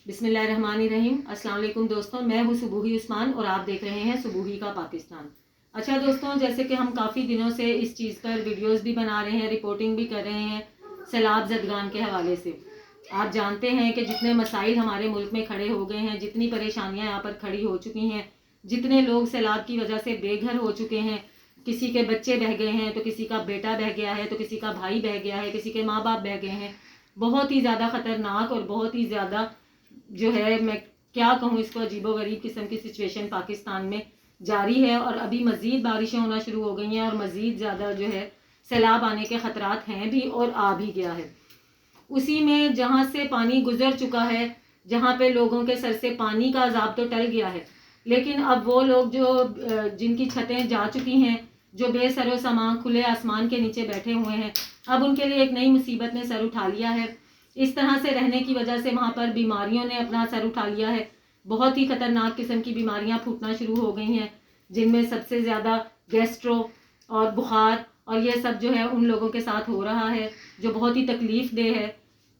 بسم اللہ الرحمن الرحیم۔ السلام علیکم دوستوں، میں ہوں صبوحی عثمان اور آپ دیکھ رہے ہیں صبوحی کا پاکستان۔ اچھا دوستوں، جیسے کہ ہم کافی دنوں سے اس چیز پر ویڈیوز بھی بنا رہے ہیں، رپورٹنگ بھی کر رہے ہیں سیلاب زدگان کے حوالے سے۔ آپ جانتے ہیں کہ جتنے مسائل ہمارے ملک میں کھڑے ہو گئے ہیں، جتنی پریشانیاں یہاں پر کھڑی ہو چکی ہیں، جتنے لوگ سیلاب کی وجہ سے بے گھر ہو چکے ہیں، کسی کے بچے بہہ گئے ہیں تو کسی کا بیٹا بہہ گیا ہے تو کسی کا بھائی بہہ گیا ہے، کسی کے ماں باپ بہہ گئے ہیں۔ بہت ہی زیادہ خطرناک اور بہت ہی زیادہ جو ہے، میں کیا کہوں اس کو، عجیب و غریب قسم کی سچویشن پاکستان میں جاری ہے، اور ابھی مزید بارشیں ہونا شروع ہو گئی ہیں اور مزید زیادہ جو ہے سیلاب آنے کے خطرات ہیں بھی اور آ بھی گیا ہے۔ اسی میں جہاں سے پانی گزر چکا ہے، جہاں پہ لوگوں کے سر سے پانی کا عذاب تو ٹل گیا ہے، لیکن اب وہ لوگ جو جن کی چھتیں جا چکی ہیں، جو بے سر و سامان کھلے آسمان کے نیچے بیٹھے ہوئے ہیں، اب ان کے لیے ایک نئی مصیبت نے سر اٹھا لیا ہے۔ اس طرح سے رہنے کی وجہ سے وہاں پر بیماریوں نے اپنا سر اٹھا لیا ہے۔ بہت ہی خطرناک قسم کی بیماریاں پھوٹنا شروع ہو گئی ہیں، جن میں سب سے زیادہ گیسٹرو اور بخار اور یہ سب جو ہے ان لوگوں کے ساتھ ہو رہا ہے، جو بہت ہی تکلیف دہ ہے۔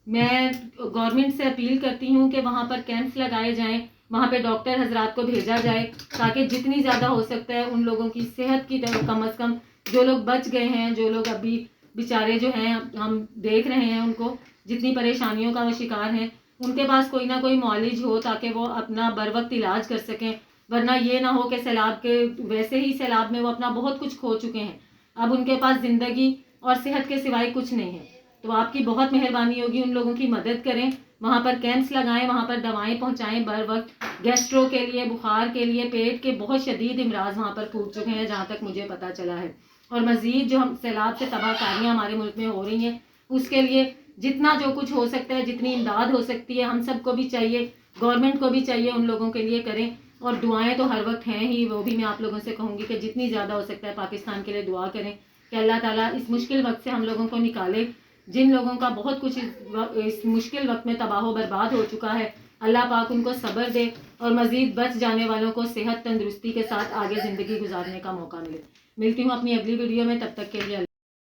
میں گورنمنٹ سے اپیل کرتی ہوں کہ وہاں پر کیمپس لگائے جائیں، وہاں پہ ڈاکٹر حضرات کو بھیجا جائے تاکہ جتنی زیادہ ہو سکتا ہے ان لوگوں کی صحت کی طرف کم از کم، جو لوگ بچ گئے ہیں، جو لوگ ابھی بیچارے جو ہیں ہم دیکھ رہے ہیں ان کو جتنی پریشانیوں کا وہ شکار ہیں، ان کے پاس کوئی نہ کوئی معالج ہو تاکہ وہ اپنا بر وقت علاج کر سکیں، ورنہ یہ نہ ہو کہ سیلاب کے ویسے ہی سیلاب میں وہ اپنا بہت کچھ کھو چکے ہیں، اب ان کے پاس زندگی اور صحت کے سوائے کچھ نہیں ہے۔ تو آپ کی بہت مہربانی ہوگی، ان لوگوں کی مدد کریں، وہاں پر کیمپس لگائیں، وہاں پر دوائیں پہنچائیں بر وقت، گیسٹرو کے لیے، بخار کے لیے، پیٹ کے بہت شدید امراض وہاں پر پھوٹ چکے ہیں جہاں تک مجھے پتہ چلا ہے، اور مزید جو ہم سیلاب سے تباہ کاریاں ہمارے ملک میں ہو رہی ہیں اس کے لیے جتنا جو کچھ ہو سکتا ہے، جتنی امداد ہو سکتی ہے، ہم سب کو بھی چاہیے، گورنمنٹ کو بھی چاہیے ان لوگوں کے لیے کریں، اور دعائیں تو ہر وقت ہیں ہی، وہ بھی میں آپ لوگوں سے کہوں گی کہ جتنی زیادہ ہو سکتا ہے پاکستان کے لیے دعا کریں کہ اللہ تعالیٰ اس مشکل وقت سے ہم لوگوں کو نکالے۔ جن لوگوں کا بہت کچھ اس مشکل وقت میں تباہ و برباد ہو چکا ہے، اللہ پاک ان کو صبر دے اور مزید بچ جانے والوں کو صحت تندرستی کے ساتھ آگے زندگی گزارنے کا موقع ملے۔ ملتی ہوں اپنی اگلی ویڈیو میں، تب تک کے لیے